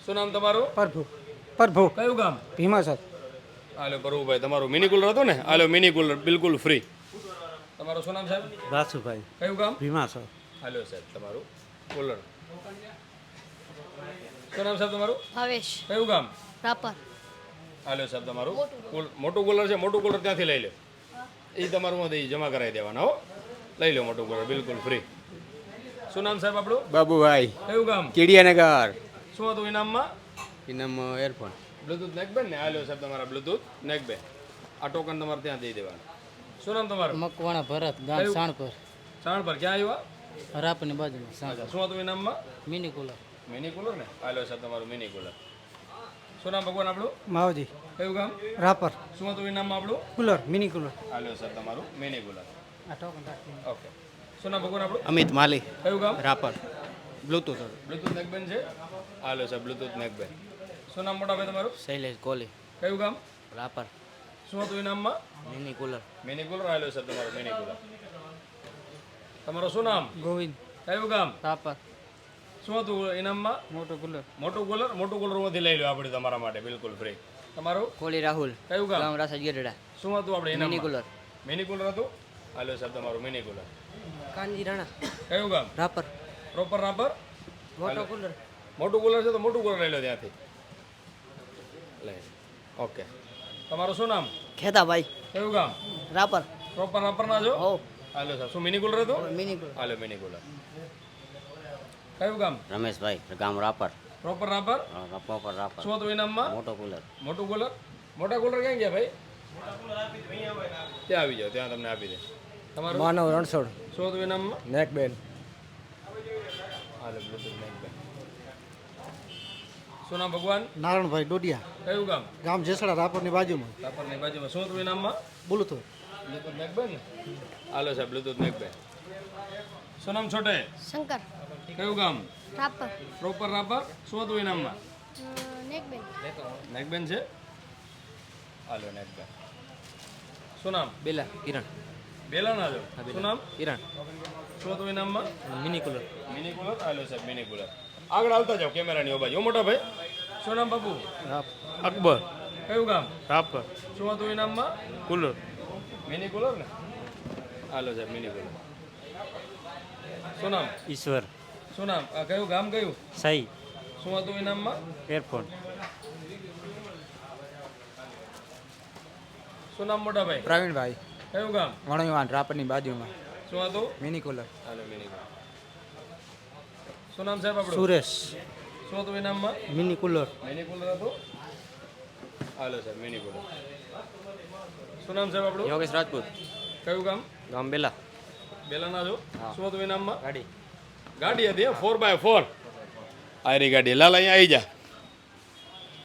શું નામ તમારું? પ્રભુ પ્રભુ કયું ગામ? ભીમાસર. હાલો પ્રભુભાઈ, તમારું મિની કુલર હતું ને? હાલો મિની કુલર બિલકુલ ફ્રી. તમારું શું નામ સાહેબ? વાસુભાઈ કયું ગામ? ભીમાસર. હાલો સાહેબ, તમારું કુલર. શું નામ સાહેબ તમારું? ભાવેશ કયું ગામ? રાપર. હાલો સાહેબ, તમારું મોટું કુલર છે. મોટું કુલર ત્યાંથી લઈ લો. એ તમારું માંથી જમા કરાવી દેવાના હો. લઈ લો મોટું કુલર બિલકુલ ફ્રી. શું નામ સાહેબ આપણું? બાબુભાઈ કયું ગામ? કેડિયાનગર. શું હતું ઇનામમાં? ઇનામ એરફોન. બ્લુટૂથ નેકબેન ને? હાલો સાહેબ, તમારા બ્લુટૂથ નેકબેન. આ ટોકન તમારે ત્યાં દઈ દેવાનું. શું નામ તમારું? મકવાણા ભરત ગામ કયું? સાણપર સાણ પર ક્યાં આવ્યા? રાપરની બાજુમાં અચ્છા, શું હતું ઇનામમાં? Mini cooler. મિની કુલર ને? હાલો સાહેબ, તમારું મિની કુલર. શું નામ ભગવાન આપણું? માવજી કયું ગામ? રાપર. શું હતું ઇનામમાં આપણું? Cooler mini cooler. હાલો સાહેબ, તમારું મિની કુલર. આ ટોકન રાખી. ઓકે. શું નામ ભગવાન આપણું? અમિત માલી કયું ગામ? રાપર. બ્લૂટૂથ. બ્લુટૂથ નેકબેન છે? હાલો સાહેબ, બ્લુટૂથ નેકબેન. શું નામ મોટા ભાઈ તમારું? શૈલેષ કોલી કયું ગામ? રાપર. શું હતું ઇનામમાં? Mini cooler. Mini cooler. Hello સાહેબ, તમારું મિની કુલર. તમારું શું નામ? ગોવિંદ કયું ગામ? રાપર. શું હતું ઇનામમાં? મોટો કુલર. મોટું કુલરમાંથી લઈ લો આપણે તમારા માટે બિલકુલ ફ્રી. તમારું કોલી રાહુલ કયું ગામ? ગામ રાસા ગેરડા. શું હતું આપણે મિની ઇનામમાં? કુલર. મિની કુલર હતું. હાલો સાહેબ, તમારું મિની કુલર. કાનજી રાણા કયું ગામ? રાપર. પ્રોપર રાપર. મોટો કુલર. મોટું કુલર છે તો મોટું કુલર લઈ લો ત્યાંથી. લઈ ઓકે. તમારું શું નામ? ખેતાભાઈ કયું ગામ? રાપર. પ્રોપર રાપરના છો? હો હાલો સાહેબ, શું મિની કુલર હતું? Mini cooler. Hello mini cooler. કયું ગામ? રમેશભાઈ ગામ રાપર. પ્રોપર રાપર. પ્રોપર રાપર. શું હતું ઇનામમાં? મોટો કુલર. મોટું કુલર. મોટા કુલર ક્યાં ગયા ભાઈ? ત્યાં આવી જાઓ, ત્યાં તમને આપી દે. તમારું માનવ રણછોડ. શું હતું ઇનામમાં? નેકબેન. હાલો બ્લુટૂથ નેકબેન. શું નામ ભગવાન? નારણભાઈ ડોડિયા. કયું ગામ? ગામ જેસડા રાપરની બાજુમાં. રાપરની બાજુમાં. શું હતું ઇનામમાં? બ્લૂટૂથ. બ્લુટૂથ નેકબેન ને? હાલો સાહેબ, બ્લુટૂથ નેકબેન. શું નામ છોટે? શંકર કયું ગામ? રાપર. પ્રોપર રાપર. શું હતું ઇનામમાં? નેકબેન નેકબેન છે? હાલો નેકબેન. શું નામ? બેલા કિરણ. બેલાના છો? શું નામ? કિરણ. શું હતું ઇનામમાં? Mini cooler. Mini cooler. Hello સાહેબ, મિની કુલર. આગળ આવતા જાઓ કેમેરાની ઓ બાજુ. ઓ મોટા ભાઈ, શું નામ બાપુ? અકબર. કયું ગામ? રાપર. શું હતું ઇનામમાં? કુલર. મિની કુલર ને? હાલો સાહેબ, મિની કુલર. શું નામ? ઈશ્વર. શું નામ? આ કયું ગામ કયું? સાઈ. શું હતું ઇનામમાં? એરફોન. શું નામ મોટા ભાઈ? પ્રવીણભાઈ કયું ગામ? વણવાન રાપરની બાજુમાં. શું હતું? Mini cooler. Hello mini cooler. શું નામ સાહેબ આપણું? સુરેશ. શું હતું ઇનામમાં? Mini cooler. મિની કુલર હતું. હાલો સાહેબ, મિની કુલર. શું નામ સાહેબ આપણું? યોગેશ રાજપૂત કયું ગામ? ગામ બેલા. બેલાના છો? શું હતું ઇનામમાં? ગાડી. ગાડી હતી 4x4. આયરી ગાડી. લાલ અહીંયા આવી જા.